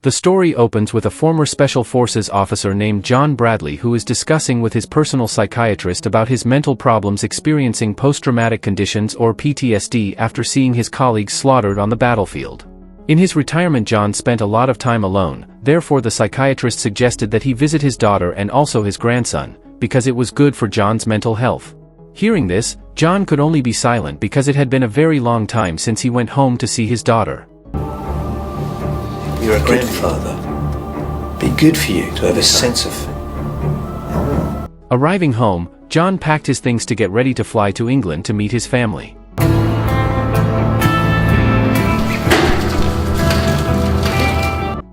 The story opens with a former Special Forces officer named John Bradley who is discussing with his personal psychiatrist about his mental problems experiencing post-traumatic conditions or PTSD after seeing his colleagues slaughtered on the battlefield. In his retirement, John spent a lot of time alone, therefore the psychiatrist suggested that he visit his daughter and also his grandson, because it was good for John's mental health. Hearing this, John could only be silent because it had been a very long time since he went home to see his daughter. You're a grandfather. Be good for you to have a sense of... Arriving home, John packed his things to get ready to fly to England to meet his family.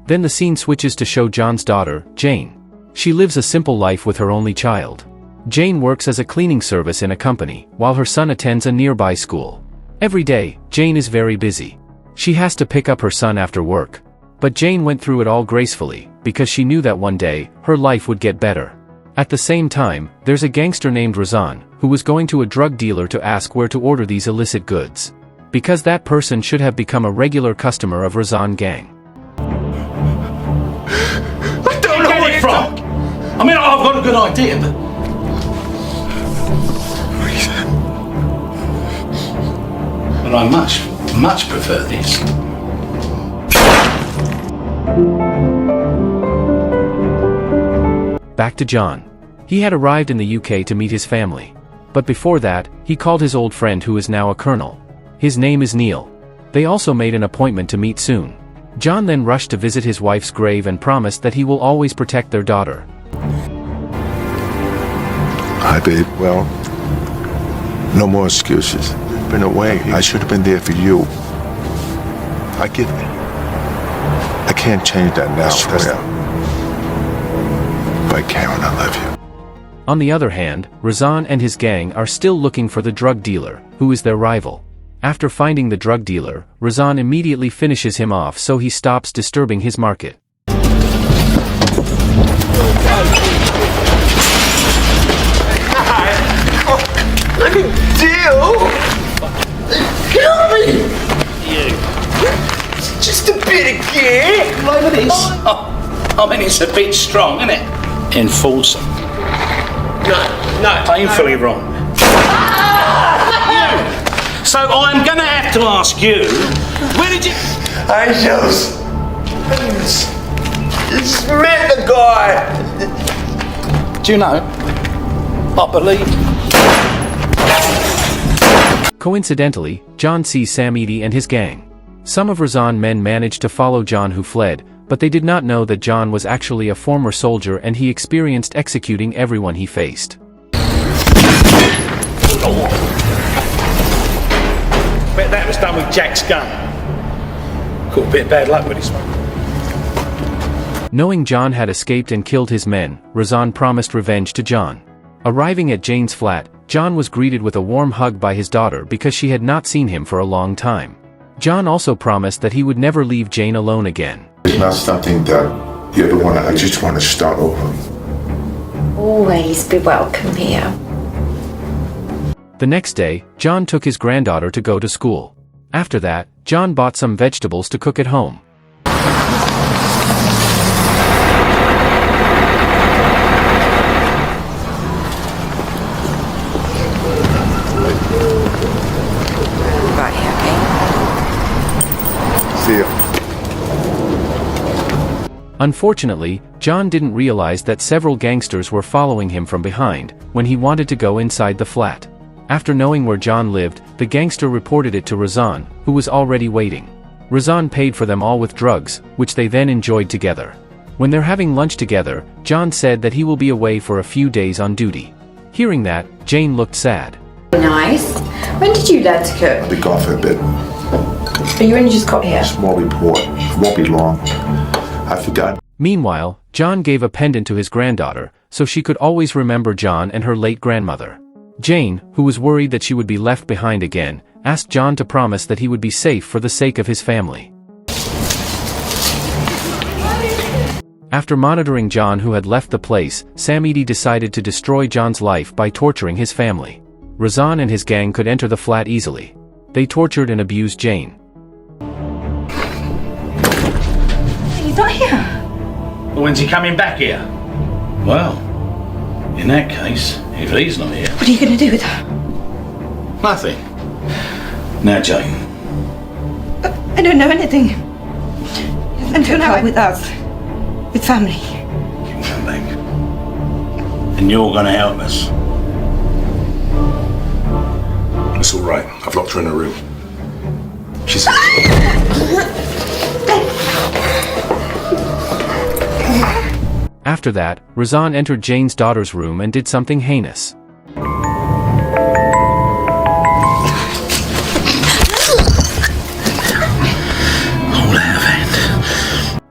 Then the scene switches to show John's daughter, Jane. She lives a simple life with her only child. Jane works as a cleaning service in a company, while her son attends a nearby school. Every day, Jane is very busy. She has to pick up her son after work. But Jane went through it all gracefully, because she knew that one day, her life would get better. At the same time, there's a gangster named Razan, who was going to a drug dealer to ask where to order these illicit goods. Because that person should have become a regular customer of Razan gang. I don't know where it's from! I mean, I've got a good idea, but... But I much prefer this. Back to John. He had arrived in the UK to meet his family. But before that, he called his old friend who is now a colonel. His name is Neil. They also made an appointment to meet soon. John then rushed to visit his wife's grave and promised that he will always protect their daughter. Hi, babe. Well, no more excuses. Been away. I should have been there for you. Forgive me. I can't change that now. I swear. But Karen, I love you. On the other hand, Razan and his gang are still looking for the drug dealer, who is their rival. After finding the drug dealer, Razan immediately finishes him off so he stops disturbing his market. Let me deal! Kill me! You. It's just a bit of gear! Over this? Oh, I mean, it's a bit strong, isn't it? Enforcer. No. Painfully wrong. So I'm going to have to ask you, where did you... Angels! Just met the guy! Do you know, I believe... Coincidentally, John sees Sam Edie and his gang. Some of Razan men managed to follow John who fled, but they did not know that John was actually a former soldier and he experienced executing everyone he faced. Bet that was done with Jack's gun. Got a bit of bad luck with this one. Knowing John had escaped and killed his men, Razan promised revenge to John. Arriving at Jane's flat, John was greeted with a warm hug by his daughter because she had not seen him for a long time. John also promised that he would never leave Jane alone again. It's not something that you ever want to, I just want to start over. Always be welcome here. The next day, John took his granddaughter to go to school. After that, John bought some vegetables to cook at home. See ya. Unfortunately, John didn't realize that several gangsters were following him from behind when he wanted to go inside the flat. After knowing where John lived, the gangster reported it to Razan, who was already waiting. Razan paid for them all with drugs, which they then enjoyed together. When they're having lunch together, John said that he will be away for a few days on duty. Hearing that, Jane looked sad. Nice. When did you learn to cook? I'll be gone for a bit. But you only just got here. Small report. Won't be long. I forgot. Meanwhile, John gave a pendant to his granddaughter, so she could always remember John and her late grandmother. Jane, who was worried that she would be left behind again, asked John to promise that he would be safe for the sake of his family. After monitoring John who had left the place, Sam Edie decided to destroy John's life by torturing his family. Razan and his gang could enter the flat easily. They tortured and abused Jane. He's not here. When's he coming back here? Well, in that case, if he's not here... What are you going to do with her? Nothing. Now, Jane. I don't know anything. Until now, with us. With family. You can come back. And you're going to help us. It's all right. I've locked her in a room. She's... After that, Razan entered Jane's daughter's room and did something heinous.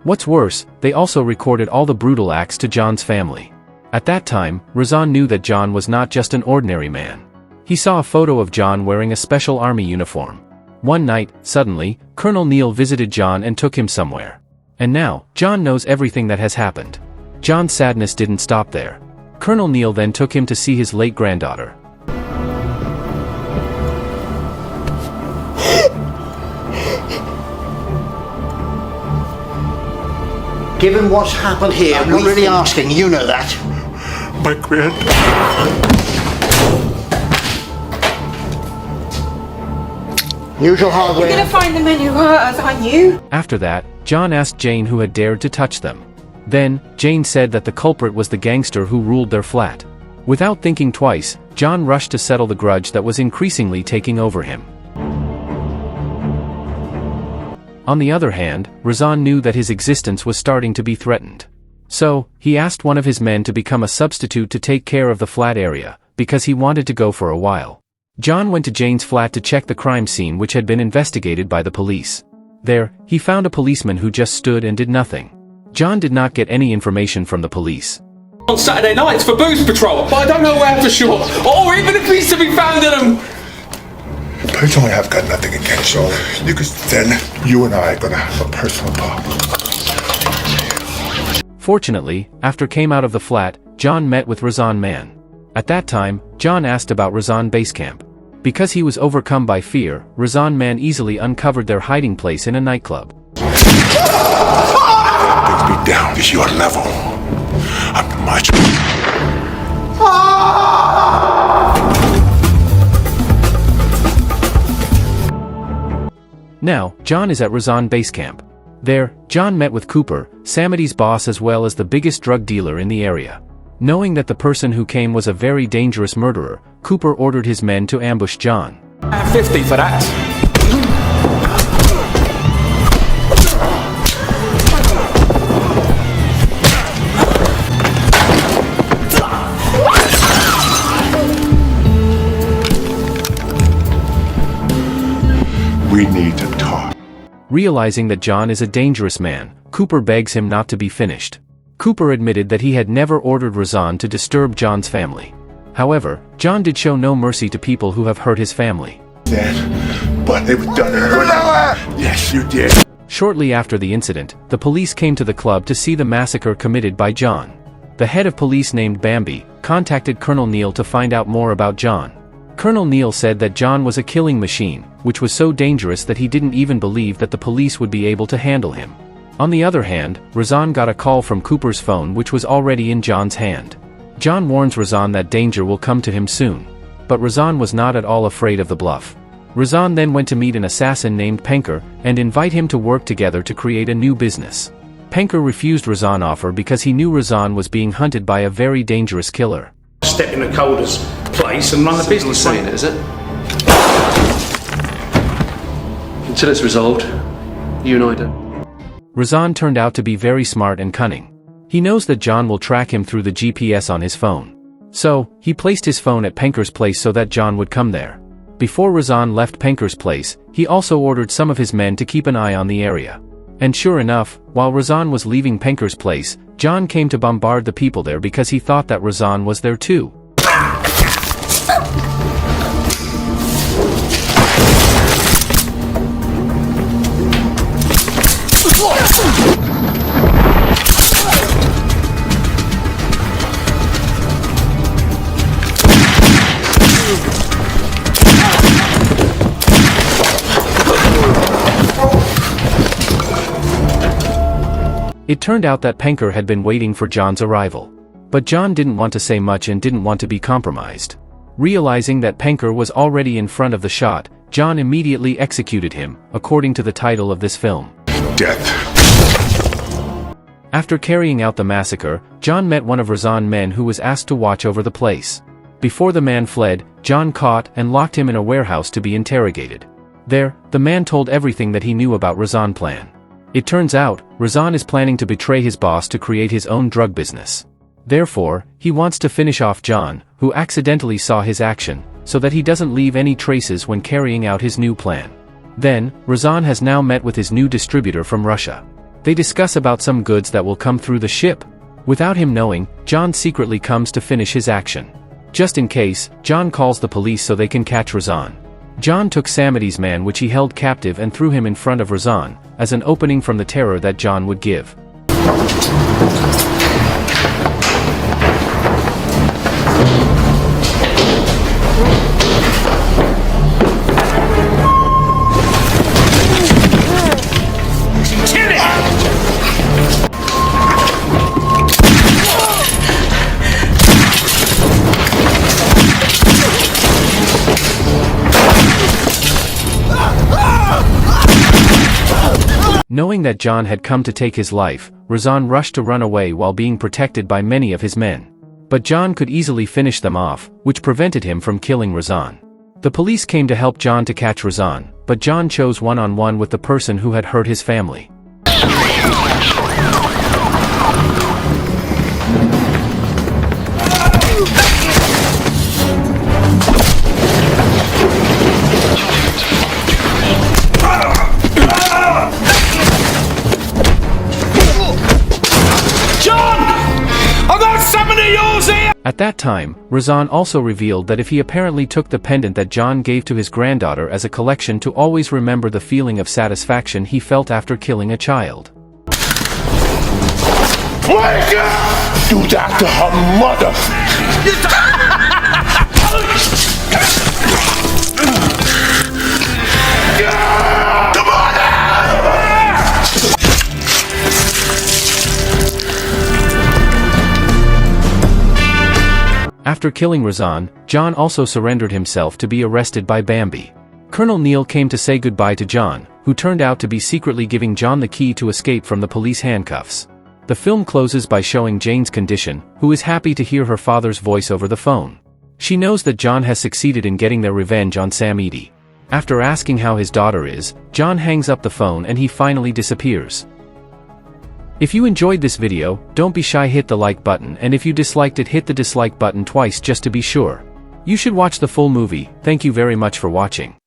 What's worse, they also recorded all the brutal acts to John's family. At that time, Razan knew that John was not just an ordinary man. He saw a photo of John wearing a special army uniform. One night, suddenly, Colonel Neil visited John and took him somewhere. And now, John knows everything that has happened. John's sadness didn't stop there. Colonel Neil then took him to see his late granddaughter. Given what's happened here, I'm not really asking, you know that. My grand. Usual hardware. You're going to find the men who hurt us, aren't you? After that, John asked Jane who had dared to touch them. Then, Jane said that the culprit was the gangster who ruled their flat. Without thinking twice, John rushed to settle the grudge that was increasingly taking over him. On the other hand, Razan knew that his existence was starting to be threatened. So, he asked one of his men to become a substitute to take care of the flat area, because he wanted to go for a while. John went to Jane's flat to check the crime scene, which had been investigated by the police. There, he found a policeman who just stood and did nothing. John did not get any information from the police. On Saturday nights for booze patrol, but I don't know where for sure. Or even if he's to be found in them. Personally, I've got nothing against you. Because then you and I are gonna have a personal talk. Fortunately, after came out of the flat, John met with Razan Man. At that time, John asked about Razan base camp. Because he was overcome by fear, Razan Man easily uncovered their hiding place in a nightclub. Brings me down to your level. I'm much. Now, John is at Razan base camp. There, John met with Cooper, Samity's boss as well as the biggest drug dealer in the area. Knowing that the person who came was a very dangerous murderer, Cooper ordered his men to ambush John. 50 for that. We need to talk. Realizing that John is a dangerous man, Cooper begs him not to be finished. Cooper admitted that he had never ordered Razan to disturb John's family. However, John did show no mercy to people who have hurt his family. But they've done it. Yes, you did. Shortly after the incident, the police came to the club to see the massacre committed by John. The head of police named Bambi contacted Colonel Neil to find out more about John. Colonel Neil said that John was a killing machine, which was so dangerous that he didn't even believe that the police would be able to handle him. On the other hand, Razan got a call from Cooper's phone which was already in John's hand. John warns Razan that danger will come to him soon. But Razan was not at all afraid of the bluff. Razan then went to meet an assassin named Penker and invite him to work together to create a new business. Penker refused Razan's offer because he knew Razan was being hunted by a very dangerous killer. Step in the Calder's place and run the business. Saying it, is it? Until it's resolved, you and I don't. Razan turned out to be very smart and cunning. He knows that John will track him through the GPS on his phone. So, he placed his phone at Penker's place so that John would come there. Before Razan left Penker's place, he also ordered some of his men to keep an eye on the area. And sure enough, while Razan was leaving Penker's place, John came to bombard the people there because he thought that Razan was there too. It turned out that Penker had been waiting for John's arrival. But John didn't want to say much and didn't want to be compromised. Realizing that Penker was already in front of the shot, John immediately executed him, according to the title of this film. Death. After carrying out the massacre, John met one of Razan's men who was asked to watch over the place. Before the man fled, John caught and locked him in a warehouse to be interrogated. There, the man told everything that he knew about Razan's plan. It turns out, Razan is planning to betray his boss to create his own drug business. Therefore, he wants to finish off John, who accidentally saw his action, so that he doesn't leave any traces when carrying out his new plan. Then, Razan has now met with his new distributor from Russia. They discuss about some goods that will come through the ship. Without him knowing, John secretly comes to finish his action. Just in case, John calls the police so they can catch Razan. John took Samity's man which he held captive and threw him in front of Razan, as an opening from the terror that John would give. Knowing that John had come to take his life, Razan rushed to run away while being protected by many of his men. But John could easily finish them off, which prevented him from killing Razan. The police came to help John to catch Razan, but John chose one-on-one with the person who had hurt his family. At that time, Razan also revealed that if he apparently took the pendant that John gave to his granddaughter as a collection to always remember the feeling of satisfaction he felt after killing a child. Wake up! Do that to her mother! After killing Razan, John also surrendered himself to be arrested by Bambi. Colonel Neil came to say goodbye to John, who turned out to be secretly giving John the key to escape from the police handcuffs. The film closes by showing Jane's condition, who is happy to hear her father's voice over the phone. She knows that John has succeeded in getting their revenge on Samity. After asking how his daughter is, John hangs up the phone and he finally disappears. If you enjoyed this video, don't be shy, hit the like button, and if you disliked it, hit the dislike button twice just to be sure. You should watch the full movie. Thank you very much for watching.